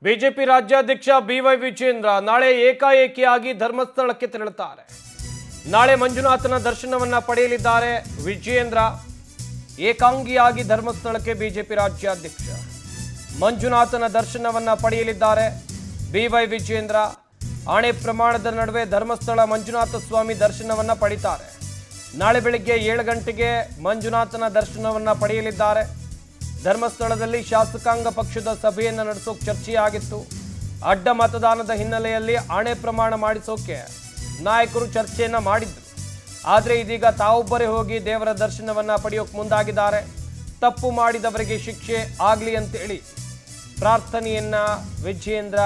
BJP ರಾಜ್ಯಾಧ್ಯಕ್ಷ B Y Vijendra ನಾಳೆ ಏಕಾಏಕಿಯಾಗಿ ಧರ್ಮಸ್ಥಳಕ್ಕೆ ತೆರಳುತ್ತಾರೆ. ನಾಳೆ ಮಂಜುನಾಥನ ದರ್ಶನವನ್ನ ಪಡೆಯಲಿದ್ದಾರೆ. ವಿಜೇಂದ್ರ ಏಕಾಂಗಿಯಾಗಿ ಧರ್ಮಸ್ಥಳಕ್ಕೆ ಬಿಜೆಪಿ ರಾಜ್ಯಾಧ್ಯಕ್ಷ ಮಂಜುನಾಥನ ದರ್ಶನವನ್ನ ಪಡೆಯಲಿದ್ದಾರೆ. ಬಿವೈ ವಿಜೇಂದ್ರ ಆಣೆ ಪ್ರಮಾಣದ ನಡುವೆ ಧರ್ಮಸ್ಥಳ ಮಂಜುನಾಥ ಸ್ವಾಮಿ ದರ್ಶನವನ್ನ ಪಡಿತಾರೆ. ನಾಳೆ ಬೆಳಗ್ಗೆ 7 ಗಂಟೆಗೆ ಮಂಜುನಾಥನ ದರ್ಶನವನ್ನ ಪಡೆಯಲಿದ್ದಾರೆ. ಧರ್ಮಸ್ಥಳದಲ್ಲಿ ಶಾಸಕಾಂಗ ಪಕ್ಷದ ಸಭೆಯನ್ನು ನಡೆಸೋಕೆ ಚರ್ಚೆಯಾಗಿತ್ತು. ಅಡ್ಡ ಮತದಾನದ ಹಿನ್ನೆಲೆಯಲ್ಲಿ ಆಣೆ ಪ್ರಮಾಣ ಮಾಡಿಸೋಕೆ ನಾಯಕರು ಚರ್ಚೆಯನ್ನ ಮಾಡಿದ್ರು. ಆದರೆ ಇದೀಗ ತಾವೊಬ್ಬರೇ ಹೋಗಿ ದೇವರ ದರ್ಶನವನ್ನ ಪಡೆಯೋಕೆ ಮುಂದಾಗಿದ್ದಾರೆ. ತಪ್ಪು ಮಾಡಿದವರಿಗೆ ಶಿಕ್ಷೆ ಆಗಲಿ ಅಂತೇಳಿ ಪ್ರಾರ್ಥನೆಯನ್ನ ವಿಜೇಂದ್ರ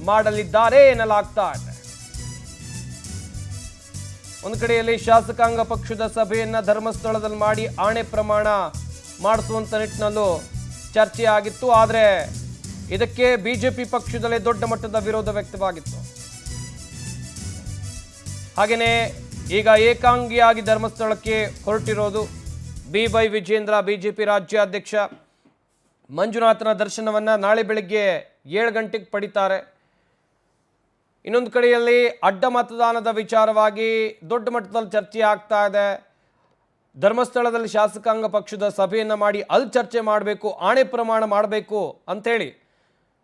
ಮಾಡಲಿದ್ದಾರೆ ಎನ್ನಲಾಗ್ತಾ ಇದೆ. ಒಂದು ಕಡೆಯಲ್ಲಿ ಶಾಸಕಾಂಗ ಪಕ್ಷದ ಸಭೆಯನ್ನ ಧರ್ಮಸ್ಥಳದಲ್ಲಿ ಮಾಡಿ ಆಣೆ ಪ್ರಮಾಣ ಮಾಡಿಸುವಂತ ನಿಟ್ಟಿನಲ್ಲೂ ಚರ್ಚೆ ಆಗಿತ್ತು. ಆದರೆ ಇದಕ್ಕೆ ಬಿಜೆಪಿ ಪಕ್ಷದಲ್ಲೇ ದೊಡ್ಡ ಮಟ್ಟದ ವಿರೋಧ ವ್ಯಕ್ತವಾಗಿತ್ತು. ಹಾಗೆಯೇ ಈಗ ಏಕಾಂಗಿಯಾಗಿ ಧರ್ಮಸ್ಥಳಕ್ಕೆ ಹೊರಟಿರೋದು ಬಿವೈ ವಿಜೇಂದ್ರ, ಬಿಜೆಪಿ ರಾಜ್ಯಾಧ್ಯಕ್ಷ. ಮಂಜುನಾಥನ ದರ್ಶನವನ್ನ ನಾಳೆ ಬೆಳಗ್ಗೆ 7 ಗಂಟೆಗೆ ಪಡಿತಾರೆ. ಇನ್ನೊಂದು ಕಡೆಯಲ್ಲಿ ಅಡ್ಡ ಮತದಾನದ ವಿಚಾರವಾಗಿ ದೊಡ್ಡ ಮಟ್ಟದಲ್ಲಿ ಚರ್ಚೆ ಆಗ್ತಾ ಇದೆ. ಧರ್ಮಸ್ಥಳದಲ್ಲಿ ಶಾಸಕಾಂಗ ಪಕ್ಷದ ಸಭೆಯನ್ನು ಮಾಡಿ ಅಲ್ಲಿ ಚರ್ಚೆ ಮಾಡಬೇಕು, ಆಣೆ ಪ್ರಮಾಣ ಮಾಡಬೇಕು ಅಂಥೇಳಿ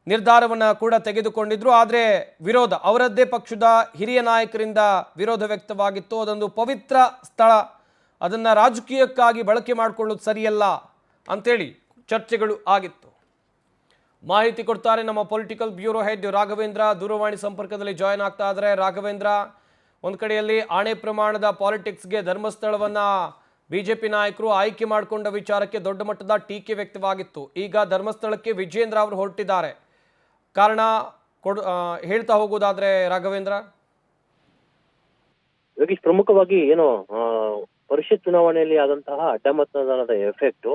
ನಿರ್ಧಾರವನ್ನು ಕೂಡ ತೆಗೆದುಕೊಂಡಿದ್ರು. ಆದರೆ ವಿರೋಧ, ಅವರದ್ದೇ ಪಕ್ಷದ ಹಿರಿಯ ನಾಯಕರಿಂದ ವಿರೋಧ ವ್ಯಕ್ತವಾಗಿತ್ತು. ಅದೊಂದು ಪವಿತ್ರ ಸ್ಥಳ, ಅದನ್ನು ರಾಜಕೀಯಕ್ಕಾಗಿ ಬಳಕೆ ಮಾಡಿಕೊಳ್ಳೋದು ಸರಿಯಲ್ಲ ಅಂಥೇಳಿ ಚರ್ಚೆಗಳು ಆಗಿತ್ತು. ಮಾಹಿತಿ ಕೊಡ್ತಾರೆ ನಮ್ಮ ಪೊಲಿಟಿಕಲ್ ಬ್ಯೂರೋ ಹೆಡ್ ರಾಘವೇಂದ್ರ. ದೂರವಾಣಿ ಸಂಪರ್ಕದಲ್ಲಿ ಜಾಯ್ನ್ ಆಗ್ತಾ ಇದ್ದಾರೆ. ರಾಘವೇಂದ್ರ, ಒಂದು ಕಡೆಯಲ್ಲಿ ಆಣೆ ಪ್ರಮಾಣದ ಪಾಲಿಟಿಕ್ಸ್ಗೆ ಧರ್ಮಸ್ಥಳವನ್ನು ಬಿಜೆಪಿ ನಾಯಕರು ಆಯ್ಕೆ ಮಾಡಿಕೊಂಡ ವಿಚಾರಕ್ಕೆ ದೊಡ್ಡ ಮಟ್ಟದ ಟೀಕೆ ವ್ಯಕ್ತವಾಗಿತ್ತು. ಈಗ ಧರ್ಮಸ್ಥಳಕ್ಕೆ ವಿಜೇಂದ್ರ ಅವರು ಹೊರಟಿದ್ದಾರೆ. ಕಾರಣ ಹೇಳ್ತಾ ಹೋಗೋದಾದ್ರೆ ರಾಘವೇಂದ್ರ. ಯೋಗೀಶ್, ಪ್ರಮುಖವಾಗಿ ಏನು ಪರಿಷತ್ ಚುನಾವಣೆಯಲ್ಲಿ ಆದಂತಹ ಅಡ್ಡ ಮತದಾನದ ಎಫೆಕ್ಟ್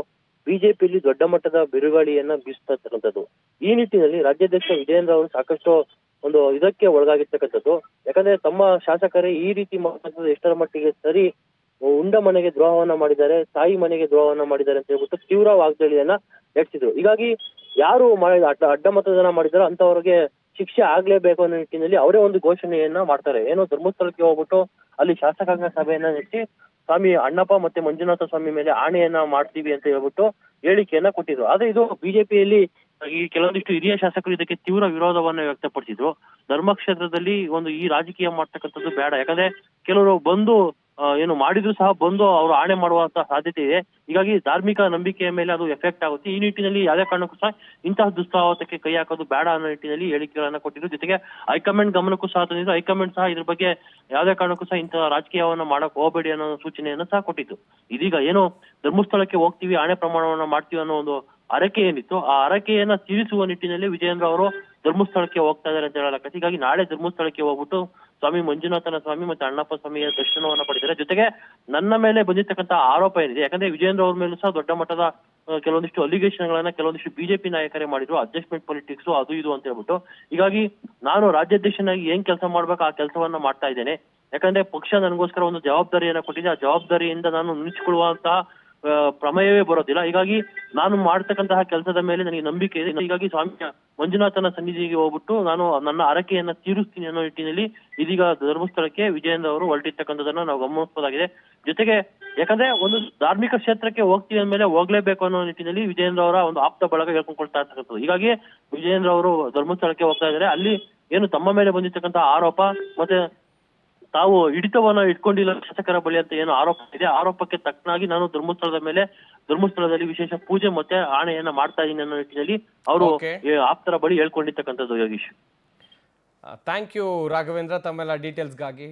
ಬಿಜೆಪಿಯಲ್ಲಿ ದೊಡ್ಡ ಮಟ್ಟದ ಬಿರುಗಾಳಿಯನ್ನ ಬೀಸ್ತಾ ಇರ್ತಕ್ಕಂಥದ್ದು. ಈ ನಿಟ್ಟಿನಲ್ಲಿ ರಾಜ್ಯಾಧ್ಯಕ್ಷ ವಿಜೇಂದ್ರ ಅವರು ಸಾಕಷ್ಟು ಒಂದು ಇದಕ್ಕೆ ಒಳಗಾಗಿರ್ತಕ್ಕಂಥದ್ದು. ಯಾಕಂದ್ರೆ ತಮ್ಮ ಶಾಸಕರೇ ಈ ರೀತಿ ಮಾಡುವಂಥದ್ದು ಎಷ್ಟರ ಮಟ್ಟಿಗೆ ಸರಿ, ಉಂಡ ಮನೆಗೆ ದ್ರೋಹವನ್ನ ಮಾಡಿದ್ದಾರೆ, ತಾಯಿ ಮನೆಗೆ ದ್ರೋಹವನ್ನ ಮಾಡಿದ್ದಾರೆ ಅಂತ ಹೇಳ್ಬಿಟ್ಟು ತೀವ್ರ ವಾಗ್ದಾಳಿಯನ್ನ ನಡೆಸಿದ್ರು. ಹೀಗಾಗಿ ಯಾರು ಅಡ್ಡ ಮತದಾನ ಮಾಡಿದಾರೋ ಅಂತವರಿಗೆ ಶಿಕ್ಷೆ ಆಗ್ಲೇಬೇಕು ಅನ್ನೋ ನಿಟ್ಟಿನಲ್ಲಿ ಅವರೇ ಒಂದು ಘೋಷಣೆಯನ್ನ ಮಾಡ್ತಾರೆ. ಏನೋ ಧರ್ಮಸ್ಥಳಕ್ಕೆ ಹೋಗ್ಬಿಟ್ಟು ಅಲ್ಲಿ ಶಾಸಕಾಂಗ ಸಭೆಯನ್ನ ನಡೆಸಿ ಸ್ವಾಮಿ ಅಣ್ಣಪ್ಪ ಮತ್ತೆ ಮಂಜುನಾಥ ಸ್ವಾಮಿ ಮೇಲೆ ಆಣೆಯನ್ನ ಮಾಡ್ತೀವಿ ಅಂತ ಹೇಳ್ಬಿಟ್ಟು ಹೇಳಿಕೆಯನ್ನ ಕೊಟ್ಟಿದ್ರು. ಆದ್ರೆ ಇದು ಬಿಜೆಪಿಯಲ್ಲಿ ಈ ಕೆಲವೊಂದಿಷ್ಟು ಹಿರಿಯ ಶಾಸಕರು ಇದಕ್ಕೆ ತೀವ್ರ ವಿರೋಧವನ್ನ ವ್ಯಕ್ತಪಡಿಸಿದ್ರು. ಧರ್ಮಕ್ಷೇತ್ರದಲ್ಲಿ ಒಂದು ಈ ರಾಜಕೀಯ ಮಾಡ್ತಕ್ಕಂಥದ್ದು ಬೇಡ, ಯಾಕಂದ್ರೆ ಕೆಲವರು ಬಂದು ಏನು ಮಾಡಿದ್ರು ಸಹ ಬಂದು ಅವರು ಆಣೆ ಮಾಡುವಂತ ಸಾಧ್ಯತೆ ಇದೆ. ಹೀಗಾಗಿ ಧಾರ್ಮಿಕ ನಂಬಿಕೆಯ ಮೇಲೆ ಅದು ಎಫೆಕ್ಟ್ ಆಗುತ್ತೆ. ಈ ನಿಟ್ಟಿನಲ್ಲಿ ಯಾವುದೇ ಕಾರಣಕ್ಕೂ ಸಹ ಇಂತಹ ದುಸ್ಸಾಹಸಕ್ಕೆ ಕೈ ಹಾಕೋದು ಬೇಡ ಅನ್ನೋ ನಿಟ್ಟಿನಲ್ಲಿ ಹೇಳಿಕೆಗಳನ್ನ ಕೊಟ್ಟಿದ್ರು. ಜೊತೆಗೆ ಹೈಕಮಾಂಡ್ ಗಮನಕ್ಕೂ ಸಹ ತಂದಿದ್ರು. ಹೈಕಮಾಂಡ್ ಸಹ ಇದ್ರ ಬಗ್ಗೆ ಯಾವುದೇ ಕಾರಣಕ್ಕೂ ಸಹ ಇಂತಹ ರಾಜಕೀಯವನ್ನ ಮಾಡಕ್ ಹೋಗಬೇಡಿ ಅನ್ನೋ ಸೂಚನೆಯನ್ನ ಸಹ ಕೊಟ್ಟಿತ್ತು. ಇದೀಗ ಏನು ಧರ್ಮಸ್ಥಳಕ್ಕೆ ಹೋಗ್ತೀವಿ, ಆಣೆ ಪ್ರಮಾಣವನ್ನ ಮಾಡ್ತೀವಿ ಅನ್ನೋ ಒಂದು ಹರಕೆ ಏನಿತ್ತು, ಆ ಹರಕೆಯನ್ನ ತೀರಿಸುವ ನಿಟ್ಟಿನಲ್ಲಿ ವಿಜೇಂದ್ರ ಅವರು ಧರ್ಮಸ್ಥಳಕ್ಕೆ ಹೋಗ್ತಾ ಇದ್ದಾರೆ ಅಂತ ಹೇಳಲಾಗುತ್ತೆ. ಹೀಗಾಗಿ ನಾಳೆ ಧರ್ಮಸ್ಥಳಕ್ಕೆ ಹೋಗ್ಬಿಟ್ಟು ಸ್ವಾಮಿ ಮಂಜುನಾಥನ ಸ್ವಾಮಿ ಮತ್ತೆ ಅಣ್ಣಪ್ಪ ಸ್ವಾಮಿಯ ದರ್ಶನವನ್ನ ಪಡೆದಿದ್ದಾರೆ. ಜೊತೆಗೆ ನನ್ನ ಮೇಲೆ ಬಂದಿರ್ತಕ್ಕಂಥ ಆರೋಪ ಏನಿದೆ, ಯಾಕಂದ್ರೆ ವಿಜೇಂದ್ರ ಅವ್ರ ಮೇಲೂ ಸಹ ದೊಡ್ಡ ಮಟ್ಟದ ಕೆಲವೊಂದಿಷ್ಟು ಅಲಿಗೇಷನ್ ಗಳನ್ನ ಕೆಲವೊಂದಿಷ್ಟು ಬಿಜೆಪಿ ನಾಯಕರೇ ಮಾಡಿದ್ರು. ಅಡ್ಜಸ್ಟ್ಮೆಂಟ್ ಪಾಲಿಟಿಕ್ಸ್ ಅದು ಇದು ಅಂತ ಹೇಳ್ಬಿಟ್ಟು. ಹೀಗಾಗಿ ನಾನು ರಾಜ್ಯಾಧ್ಯಕ್ಷನಾಗಿ ಏನ್ ಕೆಲಸ ಮಾಡ್ಬೇಕು ಆ ಕೆಲಸವನ್ನ ಮಾಡ್ತಾ ಇದ್ದೇನೆ. ಯಾಕಂದ್ರೆ ಪಕ್ಷ ನನಗೋಸ್ಕರ ಒಂದು ಜವಾಬ್ದಾರಿಯನ್ನ ಕೊಟ್ಟಿದೆ. ಆ ಜವಾಬ್ದಾರಿಯಿಂದ ನಾನು ನುಣಿಸಿಕೊಳ್ಳುವಂತಹ ಪ್ರಮೇಯವೇ ಬರೋದಿಲ್ಲ. ಹೀಗಾಗಿ ನಾನು ಮಾಡ್ತಕ್ಕಂತಹ ಕೆಲಸದ ಮೇಲೆ ನನಗೆ ನಂಬಿಕೆ ಇದೆ. ಹೀಗಾಗಿ ಸ್ವಾಮಿ ಮಂಜುನಾಥನ ಸನ್ನಿಧಿಗೆ ಹೋಗ್ಬಿಟ್ಟು ನಾನು ನನ್ನ ಹರಕೆಯನ್ನ ತೀರಿಸ್ತೀನಿ ಅನ್ನೋ ನಿಟ್ಟಿನಲ್ಲಿ ಇದೀಗ ಧರ್ಮಸ್ಥಳಕ್ಕೆ ವಿಜೇಂದ್ರ ಅವರು ಹೊರಟಿರ್ತಕ್ಕಂಥದನ್ನ ನಾವು ಗಮನಿಸಬಹುದಾಗಿದೆ. ಜೊತೆಗೆ ಯಾಕಂದ್ರೆ ಒಂದು ಧಾರ್ಮಿಕ ಕ್ಷೇತ್ರಕ್ಕೆ ಹೋಗ್ತೀವಿ ಅಂದ್ಮೇಲೆ ಹೋಗ್ಲೇಬೇಕು ಅನ್ನೋ ನಿಟ್ಟಿನಲ್ಲಿ ವಿಜೇಂದ್ರ ಅವರ ಒಂದು ಆಪ್ತ ಬಳಗ ಹೇಳ್ಕೊಂಡ್ಕೊಳ್ತಾ ಇರ್ತಕ್ಕಂಥದ್ದು. ಹೀಗಾಗಿ ವಿಜೇಂದ್ರ ಅವರು ಧರ್ಮಸ್ಥಳಕ್ಕೆ ಹೋಗ್ತಾ ಇದ್ದಾರೆ. ಅಲ್ಲಿ ಏನು ತಮ್ಮ ಮೇಲೆ ಬಂದಿರ್ತಕ್ಕಂಥ ಆರೋಪ ಮತ್ತೆ ತಾವು ಹಿಡಿತವನ್ನ ಇಟ್ಕೊಂಡಿಲ್ಲ ಶಾಸಕರ ಬಳಿ ಅಂತ ಏನು ಆರೋಪ ಇದೆ, ಆರೋಪಕ್ಕೆ ತಕ್ಕನಾಗಿ ನಾನು ಧರ್ಮಸ್ಥಳದಲ್ಲಿ ವಿಶೇಷ ಪೂಜೆ ಮತ್ತೆ ಆಣೆಯನ್ನ ಮಾಡ್ತಾ ಇದ್ದೀನಿ ಅನ್ನೋ ನಿಟ್ಟಿನಲ್ಲಿ ಅವರು ಆಪ್ತರ ಬಳಿ ಹೇಳ್ಕೊಂಡಿರ್ತಕ್ಕಂಥದ್ದು. ಯೋಗೀಶ್, ಥ್ಯಾಂಕ್ ಯು ರಾಘವೇಂದ್ರ ತಮ್ಮೆಲ್ಲ ಡೀಟೇಲ್ಸ್ಗಾಗಿ.